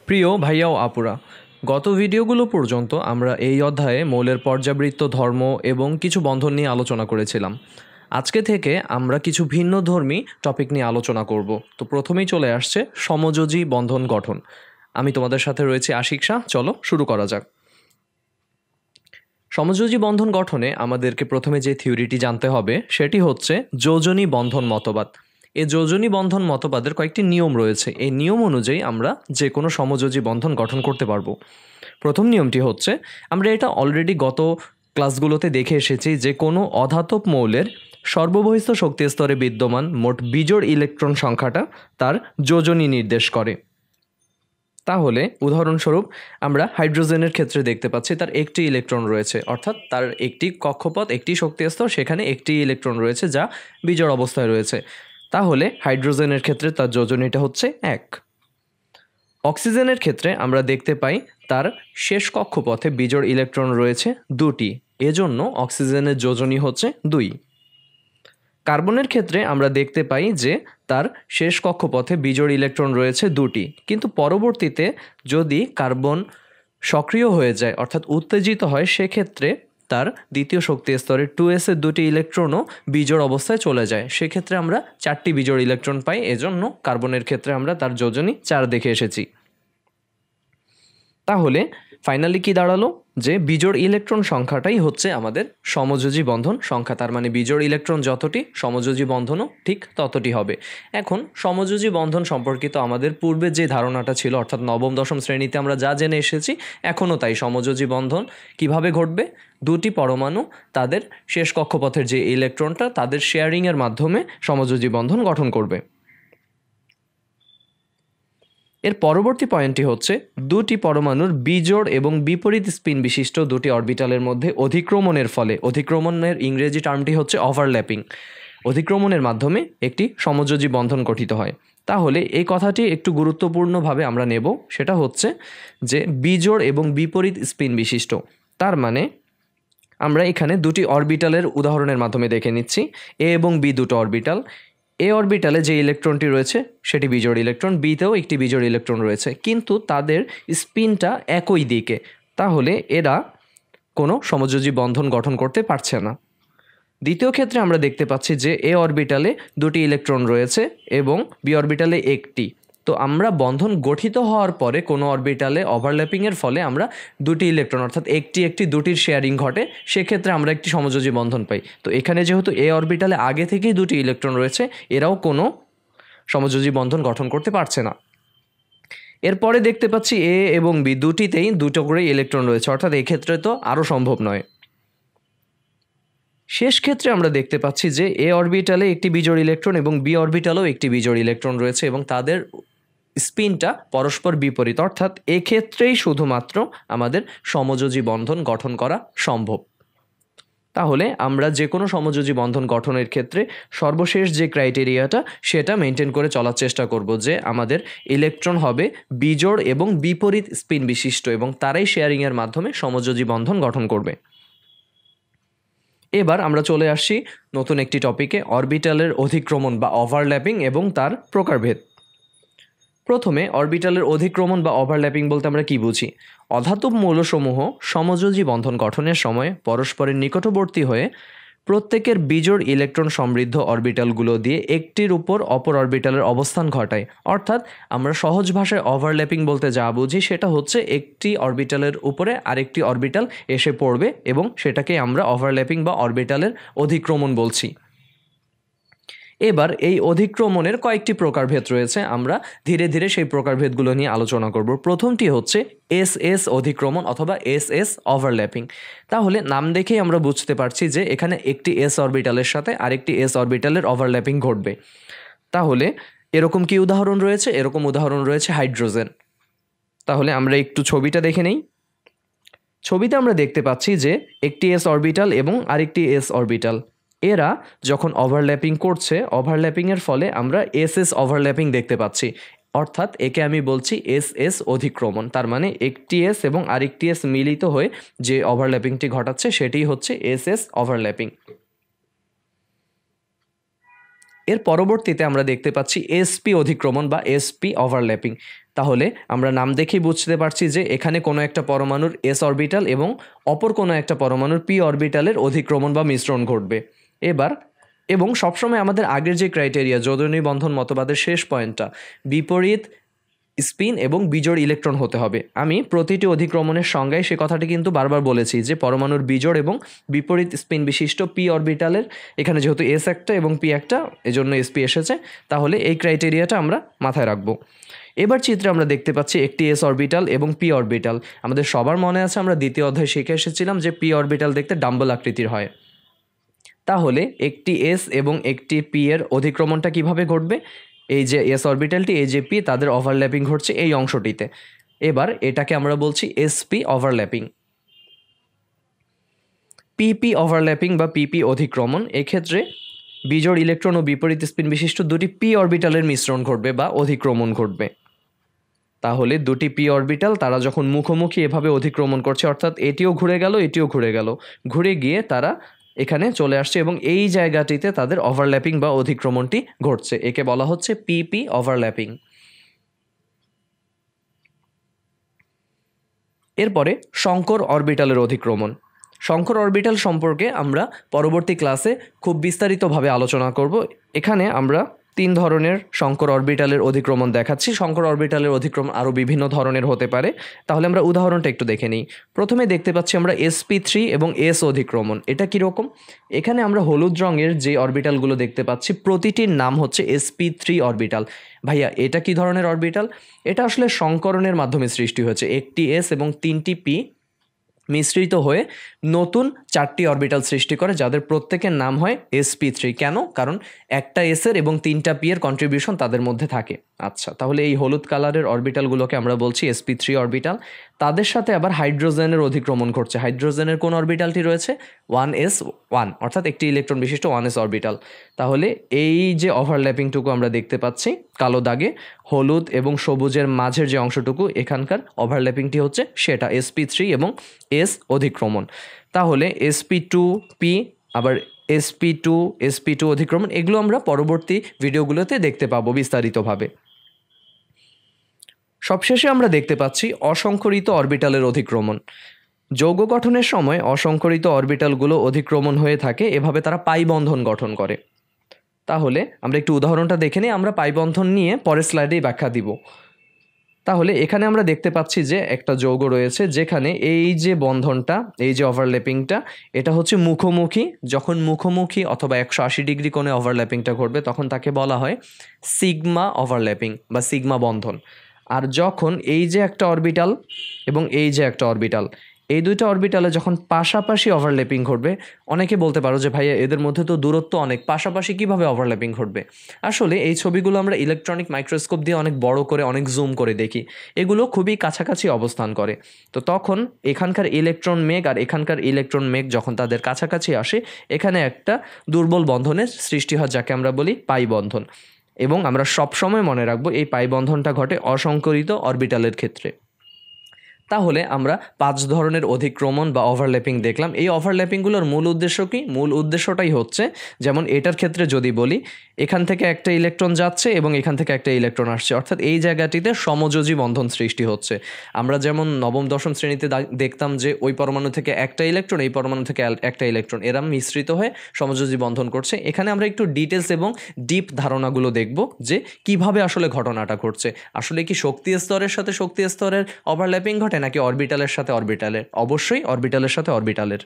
প্রিয় ভাইয়া ও আপুরা, গত ভিডিওগুলো পর্যন্ত আমরা এই অধ্যায়ে মৌলের পর্যাবৃত্ত ধর্ম এবং কিছু বন্ধন নিয়ে আলোচনা করেছিলাম। আজকে থেকে আমরা কিছু ভিন্নধর্মী টপিক নিয়ে আলোচনা করব। তো প্রথমেই চলে আসছে সমযোজী বন্ধন গঠন। আমি তোমাদের সাথে রয়েছি আশিক শাহ। চলো শুরু করা যাক। সমযোজী বন্ধন গঠনে আমাদেরকে প্রথমে যে থিওরিটি জানতে হবে সেটি হচ্ছে যোজনী বন্ধন মতবাদ। এই যোজনী বন্ধন মতবাদের কয়েকটি নিয়ম রয়েছে। এই নিয়ম অনুযায়ী আমরা যে কোনো সমযোজী বন্ধন গঠন করতে পারবো। প্রথম নিয়মটি হচ্ছে, আমরা এটা অলরেডি গত ক্লাসগুলোতে দেখে এসেছি, যে কোনো অধাতব মৌলের সর্ববহিস্থ শক্তি স্তরে বিদ্যমান মোট বিজোড় ইলেকট্রন সংখ্যাটা তার যোজনী নির্দেশ করে। তাহলে উদাহরণস্বরূপ আমরা হাইড্রোজেনের ক্ষেত্রে দেখতে পাচ্ছি তার একটি ইলেকট্রন রয়েছে, অর্থাৎ তার একটি কক্ষপথ, একটি শক্তি স্তর, সেখানে একটি ইলেকট্রন রয়েছে যা বিজোড় অবস্থায় রয়েছে। তাহলে হাইড্রোজেনের ক্ষেত্রে তার যোজনীটা হচ্ছে 1। অক্সিজেনের ক্ষেত্রে আমরা দেখতে পাই তার শেষ কক্ষপথে বিজোড় ইলেকট্রন রয়েছে 2টি, এজন্য অক্সিজেনের যোজনী হচ্ছে 2। কার্বনের ক্ষেত্রে আমরা দেখতে পাই যে তার শেষ কক্ষপথে বিজোড় ইলেকট্রন রয়েছে 2টি, কিন্তু পরবর্তীতে যদি কার্বন সক্রিয় হয়ে যায় অর্থাৎ উত্তেজিত হয়, সেক্ষেত্রে তার দ্বিতীয় শক্তি স্তরে 2s এর 2টি ইলেকট্রনও বিজোড় অবস্থায় চলে যায়। সেক্ষেত্রে আমরা 4টি বিজোড় ইলেকট্রন পাই, এজন্য কার্বনের ক্ষেত্রে আমরা তার যোজনী 4 দেখে এসেছি। তাহলে ফাইনালি কি দাঁড়ালো, যে বিজোড় ইলেকট্রন সংখ্যাটাই হচ্ছে আমাদের সমযোজী বন্ধন সংখ্যা। তার মানে বিজোড় ইলেকট্রন যতটি, সমযোজী বন্ধনও ঠিক ততটি হবে। এখন সমযোজী বন্ধন সম্পর্কিত আমাদের পূর্বে যে ধারণাটা ছিল, অর্থাৎ নবম দশম শ্রেণীতে আমরা যা জেনে এসেছি এখনও তাই। সমযোজী বন্ধন কিভাবে ঘটবে? দুটি পরমাণু তাদের শেষ কক্ষপথের যে ইলেকট্রনটা তাদের শেয়ারিংয়ের মাধ্যমে সমযোজী বন্ধন গঠন করবে। এর পরবর্তী পয়েন্টটি হচ্ছে, দুটি পরমাণুর বিজোড় এবং বিপরীত স্পিন বিশিষ্ট দুটি অরবিটালের মধ্যে অধিক্রমণের ফলে, অধিক্রমণের ইংরেজি টার্মটি হচ্ছে ওভারল্যাপিং, অধিক্রমণের মাধ্যমে একটি সমযোজী বন্ধন গঠিত হয়। তাহলে এই কথাটি একটু গুরুত্বপূর্ণভাবে আমরা নেব, সেটা হচ্ছে যে বিজোড় এবং বিপরীত স্পিন বিশিষ্ট। তার মানে আমরা এখানে দুটি অরবিটালের উদাহরণের মাধ্যমে দেখে নিচ্ছি। এ এবং বি দুটো অরবিটাল। এ অরবিটালে যে ইলেকট্রনটি রয়েছে সেটি বিজোড় ইলেকট্রন, বিতেও একটি বিজোড় ইলেকট্রন রয়েছে, কিন্তু তাদের স্পিনটা একই দিকে। তাহলে এরা কোনো সমযোজী বন্ধন গঠন করতে পারছে না। দ্বিতীয় ক্ষেত্রে আমরা দেখতে পাচ্ছি যে এ অরবিটালে দুটি ইলেকট্রন রয়েছে এবং বি অরবিটালে একটি। তো আমরা বন্ধন গঠিত হওয়ার পরে কোনো অরবিটালে ওভারল্যাপিংয়ের ফলে আমরা দুটি ইলেকট্রন অর্থাৎ একটি দুটির শেয়ারিং ঘটে, সেক্ষেত্রে আমরা একটি সমযোজী বন্ধন পাই। তো এখানে যেহেতু এ অরবিটালে আগে থেকেই দুটি ইলেকট্রন রয়েছে, এরাও কোনো সমযোজী বন্ধন গঠন করতে পারছে না। এরপরে দেখতে পাচ্ছি এ এবং বি দুটিতেই দুটো করে ইলেকট্রন রয়েছে, অর্থাৎ এক্ষেত্রে তো আরও সম্ভব নয়। শেষ ক্ষেত্রে আমরা দেখতে পাচ্ছি যে এ অরবিটালে একটি বিজোড় ইলেকট্রন এবং বি অরবিটালেও একটি বিজোড় ইলেকট্রন রয়েছে এবং তাদের স্পিনটা পরস্পর বিপরীত, অর্থাৎ এক্ষেত্রেই শুধুমাত্র আমাদের সমযোজী বন্ধন গঠন করা সম্ভব। তাহলে আমরা যে কোনো সমযোজী বন্ধন গঠনের ক্ষেত্রে সর্বশেষ যে ক্রাইটেরিয়াটা সেটা মেনটেন করে চলার চেষ্টা করব, যে আমাদের ইলেকট্রন হবে বিজোড় এবং বিপরীত স্পিন বিশিষ্ট এবং তারাই শেয়ারিংয়ের মাধ্যমে সমযোজী বন্ধন গঠন করবে। এবার আমরা চলে আসছি নতুন একটি টপিকে, অরবিটালের অধিক্রমণ বা ওভারল্যাপিং এবং তার প্রকারভেদ। প্রথমে অরবিটালের অধিক্রমণ বা ওভারল্যাপিং বলতে আমরা কি বুঝি? অধাতব মৌলসমূহ সমযোজী বন্ধন গঠনের সময় পরস্পরের নিকটবর্তী হয়ে প্রত্যেকের বিজোড় ইলেকট্রন সমৃদ্ধ অরবিটালগুলো দিয়ে একটির উপর অপর অরবিটালের অবস্থান ঘটায়। অর্থাৎ আমরা সহজ ভাষায় ওভারল্যাপিং বলতে যা বুঝি সেটা হচ্ছে একটি অরবিটালের উপরে আরেকটি অরবিটাল এসে পড়বে এবং সেটাকে আমরা ওভারল্যাপিং বা অরবিটালের অধিক্রমণ বলছি। এবার এই অধিক্রমণের কয়েকটি প্রকারভেদ রয়েছে, আমরা ধীরে ধীরে সেই প্রকারভেদগুলো নিয়ে আলোচনা করব। প্রথমটি হচ্ছে এস অধিক্রমণ অথবা এস ওভারল্যাপিং। তাহলে নাম দেখেই আমরা বুঝতে পারছি যে এখানে একটি এস অরবিটালের সাথে আরেকটি এস অরবিটালের ওভারল্যাপিং ঘটবে। তাহলে এরকম কি উদাহরণ রয়েছে? এরকম উদাহরণ রয়েছে হাইড্রোজেন। তাহলে আমরা একটু ছবিটা দেখে নেই। ছবিতে আমরা দেখতে পাচ্ছি যে একটি এস অরবিটাল এবং আরেকটি এস অরবিটাল, এরা যখন ওভারল্যাপিং করছে, ওভারল্যাপিংয়ের ফলে আমরা এস ওভারল্যাপিং দেখতে পাচ্ছি, অর্থাৎ একে আমি বলছি এস অধিক্রমণ। তার মানে একটি এস এবং আরেকটি এস মিলিত হয়ে যে ওভারল্যাপিংটি ঘটাচ্ছে সেটি হচ্ছে এস ওভারল্যাপিং। এর পরবর্তীতে আমরা দেখতে পাচ্ছি এসপি অধিক্রমণ বা এসপি ওভারল্যাপিং। তাহলে আমরা নাম দেখেই বুঝতে পারছি যে এখানে কোনো একটা পরমাণুর এস অরবিটাল এবং অপর কোনো একটা পরমাণুর পি অরবিটালের অধিক্রমণ বা মিশ্রণ ঘটবে। এবং সবসময় আমাদের আগের যে ক্রাইটেরিয়া যোজনী বন্ধন মতবাদের শেষ পয়েন্টটা বিপরীত স্পিন এবং বিজোড় ইলেকট্রন হতে হবে। আমি প্রতিটি অধিক্রমণের সংজ্ঞায় সে কথাটি কিন্তু বারবার বলেছি যে পরমাণুর বিজোড় এবং বিপরীত স্পিন বিশিষ্ট পি অরবিটালের, এখানে যেহেতু এস একটা এবং পি একটা এজন্য এসপি এসেছে, তাহলে এই ক্রাইটেরিয়াটা আমরা মাথায় রাখবো। এবার চিত্রে আমরা দেখতে পাচ্ছি একটি এস অরবিটাল এবং পি অরবিটাল। আমাদের সবার মনে আছে আমরা দ্বিতীয় অধ্যায় শিখে এসেছিলাম যে পি অরবিটাল দেখতে ডাম্বল আকৃতির হয়। তাহলে একটি এস এবং একটি পি এর অধিক্রমণটা কিভাবে ঘটবে? এই যে এস অরবিটালটি, এই যে পি, তাদের ওভারল্যাপিং ঘটছে এই অংশটিতে। এবার এটাকে আমরা বলছি এসপি ওভারল্যাপিং। পিপি ওভারল্যাপিং বা পিপি অধিক্রমণ, এক্ষেত্রে বিজোড় ইলেকট্রন ও বিপরীত স্পিন বিশিষ্ট দুটি পি অরবিটালের মিশ্রণ ঘটবে বা অধিক্রমণ ঘটবে। তাহলে দুটি পি অরবিটাল তারা যখন মুখোমুখি এভাবে অধিক্রমণ করছে, অর্থাৎ এটিও ঘুরে গেল এটিও ঘুরে গেল, ঘুরে গিয়ে তারা এখানে চলে আসছে এবং এই জায়গাটিতে তাদের ওভারল্যাপিং বা অধিক্রমণটি ঘটছে, একে বলা হচ্ছে পিপি ওভারল্যাপিং। এরপরে শঙ্কর অরবিটালের অধিক্রমণ। শঙ্কর অরবিটাল সম্পর্কে আমরা পরবর্তী ক্লাসে খুব বিস্তারিতভাবে আলোচনা করব। এখানে আমরা 3 ধরনের শঙ্কর অরবিটালের অধিক্রমণ দেখাচ্ছি। শঙ্কর অরবিটালের অধিক্রমণ আরও বিভিন্ন ধরনের হতে পারে। তাহলে আমরা উদাহরণটা একটু দেখে নিই। প্রথমে দেখতে পাচ্ছি আমরা sp3 এবং s অধিক্রমণ। এটা কীরকম? এখানে আমরা হলুদ রঙের যে অরবিটালগুলো দেখতে পাচ্ছি প্রতিটির নাম হচ্ছে sp3 অরবিটাল। ভাইয়া এটা কি ধরনের অরবিটাল? এটা আসলে সংকরণের মাধ্যমে সৃষ্টি হয়েছে। একটি এস এবং 3টি পি মিশ্রিত হয়ে নতুন 4টি অরবিটাল সৃষ্টি করে, যাদের প্রত্যেকের নাম হয় sp3। কেন? কারণ একটা এসের এবং 3টা পি এর কন্ট্রিবিউশন তাদের মধ্যে থাকে। আচ্ছা, তাহলে এই হলুদ কালারের অরবিটালগুলোকে আমরা বলছি sp3 অরবিটাল। তাদের সাথে আবার হাইড্রোজেনের অধিক্রমণ ঘটছে। হাইড্রোজেনের কোন অরবিটালটি রয়েছে? 1s1, অর্থাৎ একটি ইলেকট্রন বিশিষ্ট 1s অরবিটাল। তাহলে এই যে ওভারল্যাপিংটুকু আমরা দেখতে পাচ্ছি কালো দাগে, হলুদ এবং সবুজের মাঝের যে অংশটুকু, এখানকার ওভারল্যাপিংটি হচ্ছে সেটা sp3 এবং s অধিক্রমণ। তাহলে sp2p আবার sp2 অধিক্রমণ, এগুলো আমরা পরবর্তী ভিডিওগুলোতে দেখতে পাবো বিস্তারিতভাবে। সবশেষে আমরা দেখতে পাচ্ছি অসংকরিত অরবিটালের অধিক্রমণ। যৌগ গঠনের সময় অসংকরিত অরবিটালগুলো অধিক্রমণ হয়ে থাকে, এভাবে তারা পাই বন্ধন গঠন করে। তাহলে আমরা একটু উদাহরণটা দেখে নিই। আমরা পাই বন্ধন নিয়ে পরের স্লাইডেই ব্যাখ্যা দিব। তাহলে এখানে আমরা দেখতে পাচ্ছি যে একটা যৌগ রয়েছে যেখানে এই যে বন্ধনটা, এই যে ওভারল্যাপিংটা, এটা হচ্ছে মুখোমুখি। যখন মুখোমুখি অথবা 180 ডিগ্রি কোণে ওভারল্যাপিংটা ঘটবে তখন তাকে বলা হয় সিগমা ওভারল্যাপিং বা সিগমা বন্ধন। আর যখন এই যে একটা অরবিটাল এবং এই যে একটা অরবিটাল, এই দুইটা অরবিটালে যখন পাশাপাশি ওভারল্যাপিং ঘটবে, অনেকে বলতে পারো যে ভাইয়া এদের মধ্যে তো দূরত্ব অনেক, পাশাপাশি কিভাবে ওভারল্যাপিং ঘটবে? আসলে এই ছবিগুলো আমরা ইলেকট্রনিক মাইক্রোস্কোপ দিয়ে অনেক বড় করে অনেক জুম করে দেখি, এগুলো খুবই কাছাকাছি অবস্থান করে। তো তখন এখানকার ইলেকট্রন মেঘ আর এখানকার ইলেকট্রন মেঘ যখন তাদের কাছাকাছি আসে, এখানে একটা দুর্বল বন্ধনের সৃষ্টি হয় যাকে আমরা বলি পাই বন্ধন। এবং আমরা সবসময় মনে রাখবো এই পাই বন্ধনটা ঘটে অসংকরিত অরবিটালের ক্ষেত্রে। তাহলে আমরা 5 ধরনের অধিক্রমণ বা ওভারল্যাপিং দেখলাম। এই ওভারল্যাপিংগুলোর মূল উদ্দেশ্য কি? মূল উদ্দেশ্যটাই হচ্ছে, যেমন এটার ক্ষেত্রে যদি বলি, এখান থেকে একটা ইলেকট্রন যাচ্ছে এবং এখান থেকে একটা ইলেকট্রন আসছে, অর্থাৎ এই জায়গাটিতে সমযোজী বন্ধন সৃষ্টি হচ্ছে। আমরা যেমন নবম দশম শ্রেণীতে দেখতাম যে ওই পরমাণু থেকে একটা ইলেকট্রন, এই পরমাণু থেকে একটা ইলেকট্রন, এরা মিশ্রিত হয়ে সমযোজী বন্ধন করছে। এখানে আমরা একটু ডিটেলস এবং ডিপ ধারণাগুলো দেখব যে কিভাবে আসলে ঘটনাটা ঘটছে। আসলে কি শক্তি স্তরের সাথে শক্তি স্তরের ওভারল্যাপিং ঘটে নাকি অরবিটালের সাথে অরবিটালের? অবশ্যই অরবিটালের সাথে অরবিটালের।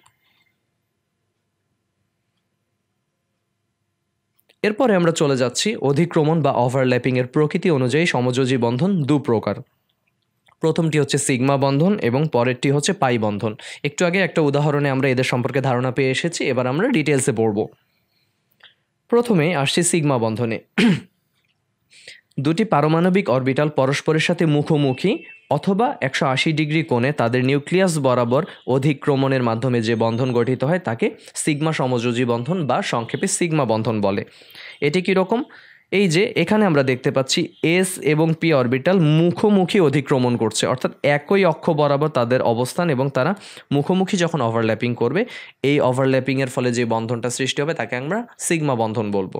এরপরে আমরা চলে যাচ্ছি অধিক্রমণ বা ওভারল্যাপিং এর প্রকৃতি অনুযায়ী সমযোজী বন্ধন 2 প্রকার। প্রথমটি হচ্ছে সিগমা বন্ধন এবং পরেরটি হচ্ছে পাই বন্ধন। একটু আগে একটা উদাহরণে আমরা এদের সম্পর্কে ধারণা পেয়ে এসেছি, এবার আমরা ডিটেলসে পড়ব। প্রথমে আসছি সিগমা বন্ধনে। দুটি পারমাণবিক অরবিটাল পরস্পরের সাথে মুখোমুখি অথবা 180 ডিগ্রি কোণে তাদের নিউক্লিয়াস বরাবর অধিক্রমণের মাধ্যমে যে বন্ধন গঠিত হয় তাকে সিগমা সমযোজী বন্ধন বা সংক্ষেপে সিগমা বন্ধন বলে। এটি কীরকম? এই যে এখানে আমরা দেখতে পাচ্ছি এস এবং পি অরবিটাল মুখোমুখি অধিক্রমণ করছে, অর্থাৎ একই অক্ষ বরাবর তাদের অবস্থান এবং তারা মুখোমুখি যখন ওভারল্যাপিং করবে এই ওভারল্যাপিংয়ের ফলে যে বন্ধনটা সৃষ্টি হবে তাকে আমরা সিগমা বন্ধন বলবো।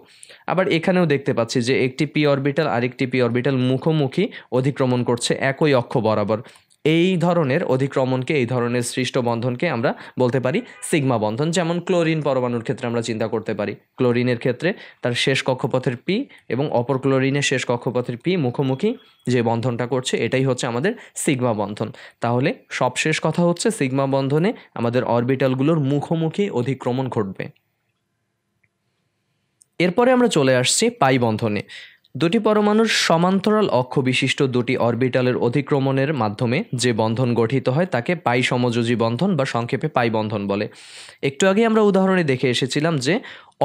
আবার এখানেও দেখতে পাচ্ছি যে একটি পি অরবিটাল আরেকটি পি অরবিটাল মুখোমুখি অধিক্রমণ করছে একই অক্ষ বরাবর। এই ধরনের অধিক্রমণকে, এই ধরনের সৃষ্ট বন্ধনকে আমরা বলতে পারি সিগমা বন্ধন। যেমন ক্লোরিন পরমাণুর ক্ষেত্রে আমরা চিন্তা করতে পারি, ক্লোরিনের ক্ষেত্রে তার শেষ কক্ষপথের পি এবং অপর ক্লোরিনের শেষ কক্ষপথের পি মুখোমুখি যে বন্ধনটা করছে এটাই হচ্ছে আমাদের সিগমা বন্ধন। তাহলে সবশেষ কথা হচ্ছে সিগমা বন্ধনে আমাদের অরবিটালগুলোর মুখোমুখি অধিক্রমণ ঘটবে। এরপরে আমরা চলে আসছি পাই বন্ধনে। দুটি পরমাণুর সমান্তরাল অক্ষ বিশিষ্ট দুটি অরবিটালের অধিক্রমণের মাধ্যমে যে বন্ধন গঠিত হয় তাকে পাই সমযোজী বন্ধন বা সংক্ষেপে পাই বন্ধন বলে। একটু আগে আমরা উদাহরণে দেখে এসেছিলাম যে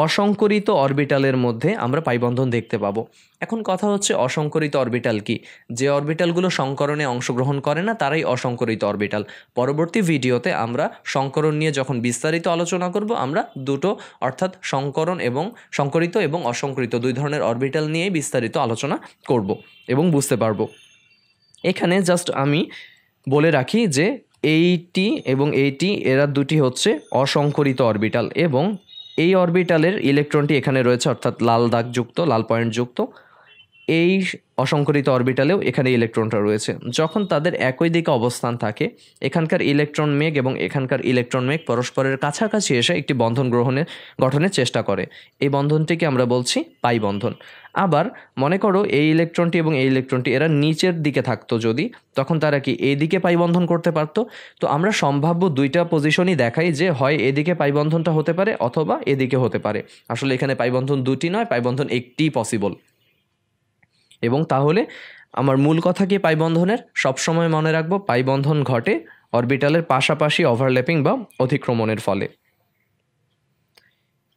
অসংকরিত অরবিটালের মধ্যে আমরা পাই বন্ধন দেখতে পাবো। এখন কথা হচ্ছে অসংকরিত অরবিটাল কি? যে অরবিটালগুলো সংকরণে অংশগ্রহণ করে না তারাই অসংকরিত অরবিটাল। পরবর্তী ভিডিওতে আমরা সংকরণ নিয়ে যখন বিস্তারিত আলোচনা করব আমরা দুটো অর্থাৎ সংকরিত এবং অসংকরিত দুই ধরনের অরবিটাল নিয়ে বিস্তারিত আলোচনা করব এবং বুঝতে পারবো। এখানে জাস্ট আমি বলে রাখি যে এইটি এবং এইটি এরা দুটি হচ্ছে অসংকরিত অরবিটাল এবং এই অরবিটালের ইলেকট্রনটি এখানে রয়েছে অর্থাৎ লাল দাগযুক্ত, লাল পয়েন্ট যুক্ত। এই অসংকরিত অরবিটালেও এখানে ইলেকট্রনটা রয়েছে। যখন তাদের একই দিকে অবস্থান থাকে এখানকার ইলেকট্রন মেঘ এবং এখানকার ইলেকট্রন মেঘ পরস্পরের কাছাকাছি এসে একটি বন্ধন গঠনের চেষ্টা করে। এই বন্ধনটিকে আমরা বলছি পাই বন্ধন। আবার মনে করো এই ইলেকট্রনটি এবং এই ইলেকট্রনটি এরা নিচের দিকে থাকতো যদি, তখন তারা কি এই দিকে পাই বন্ধন করতে পারতো? তো আমরা সম্ভাব্য দুইটা পজিশনই দেখাই যে হয় এদিকে পাই বন্ধনটা হতে পারে অথবা এদিকে হতে পারে। আসলে এখানে পাই বন্ধন দুটি নয়, পাই বন্ধন একটিই পসিবল। এবং তাহলে আমার মূল কথা কি পাই বন্ধনের? সবসময় মনে রাখবো পাই বন্ধন ঘটে অরবিটালের পাশাপাশি ওভারল্যাপিং বা অতিক্রমণের ফলে।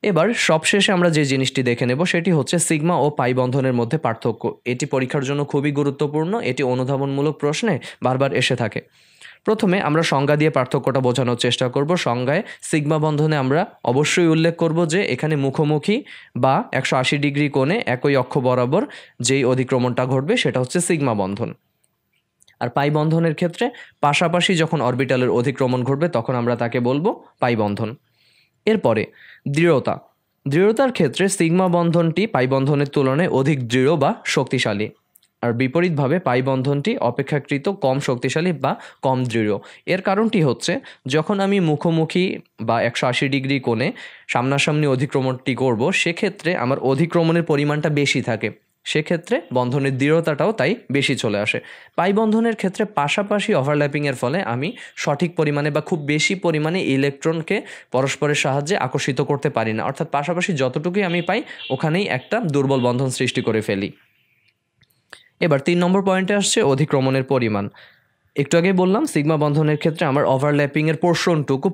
এবার সবশেষে আমরা যে জিনিসটি দেখে নেব সেটি হচ্ছে সিগমা ও পাই বন্ধনের মধ্যে পার্থক্য। এটি পরীক্ষার জন্য খুবই গুরুত্বপূর্ণ, এটি অনুধাবনমূলক প্রশ্নে বারবার এসে থাকে। প্রথমে আমরা সংজ্ঞা দিয়ে পার্থক্যটা বোঝানোর চেষ্টা করব। সংজ্ঞায় সিগমা বন্ধনে আমরা অবশ্যই উল্লেখ করব যে এখানে মুখোমুখি বা 180 ডিগ্রি কোণে একই অক্ষ বরাবর যেই অধিক্রমণটা ঘটবে সেটা হচ্ছে সিগমা বন্ধন। আর পাই বন্ধনের ক্ষেত্রে পাশাপাশি যখন অরবিটালের অধিক্রমণ ঘটবে তখন আমরা তাকে বলবো পাই বন্ধন। এরপরে দৃঢ়তার ক্ষেত্রে সিগমা বন্ধনটি পাই বন্ধনের তুলনায় অধিক দৃঢ় বা শক্তিশালী, আর বিপরীতভাবে পাই বন্ধনটি অপেক্ষাকৃত কম শক্তিশালী বা কম দৃঢ়। এর কারণটি হচ্ছে যখন আমি মুখোমুখি বা 180 ডিগ্রি কোণে সামনাসামনি অধিক্রমণটি করব সেক্ষেত্রে আমার অধিক্রমণের পরিমাণটা বেশি থাকে, সেক্ষেত্রে বন্ধনের দৃঢ়তাটাও তাই বেশি চলে আসে। পাই বন্ধনের ক্ষেত্রে পাশাপাশি ওভারল্যাপিংয়ের ফলে আমি সঠিক পরিমাণে বা খুব বেশি পরিমাণে ইলেকট্রনকে পরস্পরের সাহায্যে আকর্ষিত করতে পারি না, অর্থাৎ পাশাপাশি যতটুকুই আমি পাই ওখানেই একটা দুর্বল বন্ধন সৃষ্টি করে ফেলি। এবার 3 নম্বর পয়েন্টে আসছে অধিক্রমণের পরিমাণ। একটু আগে বললাম সিগমা বন্ধনের ক্ষেত্রে আমার ওভারল্যাপিংয়ের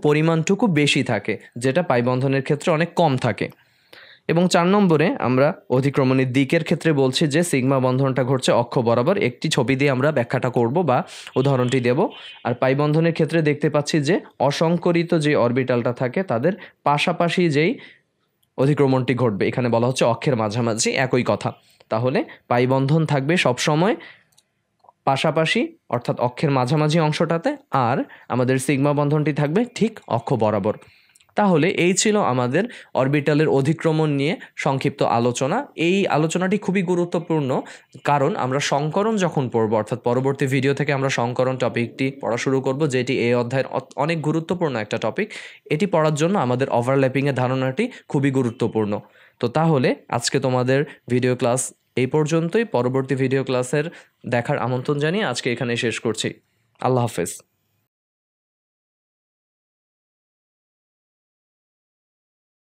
পরিমাণটুকু বেশি থাকে, যেটা পাই বন্ধনের ক্ষেত্রে অনেক কম থাকে। এবং 4 নম্বরে আমরা অধিক্রমণের দিকের ক্ষেত্রে বলছি যে সিগমা বন্ধনটা ঘটছে অক্ষ বরাবর। একটি ছবি দিয়ে আমরা ব্যাখ্যাটা করব বা উদাহরণটি দেব। আর পাই বন্ধনের ক্ষেত্রে দেখতে পাচ্ছি যে অসংকরিত যে অরবিটালটা থাকে তাদের পাশাপাশি যেই অধিক্রমণটি ঘটবে, এখানে বলা হচ্ছে অক্ষের মাঝামাঝি, একই কথা। তাহলে পাই বন্ধন থাকবে সবসময় পাশাপাশি অর্থাৎ অক্ষের মাঝামাঝি অংশটাতে, আর আমাদের সিগমা বন্ধনটি থাকবে ঠিক অক্ষ বরাবর। তাহলে এই ছিল আমাদের অরবিটালের অধিক্রমণ নিয়ে সংক্ষিপ্ত আলোচনা। এই আলোচনাটি খুবই গুরুত্বপূর্ণ কারণ আমরা সংকরণ যখন পড়ব, অর্থাৎ পরবর্তী ভিডিও থেকে আমরা সংকরণ টপিকটি পড়া শুরু করব, যেটি এই অধ্যায়ের অনেক গুরুত্বপূর্ণ একটা টপিক। এটি পড়ার জন্য আমাদের ওভারল্যাপিংয়ের ধারণাটি খুবই গুরুত্বপূর্ণ। তো তাহলে আজকে তোমাদের ভিডিও ক্লাস এই পর্যন্তই। পরবর্তী ভিডিও ক্লাসের দেখার আমন্ত্রণ জানিয়ে আজকে এখানে শেষ করছি। আল্লাহ হাফেজ।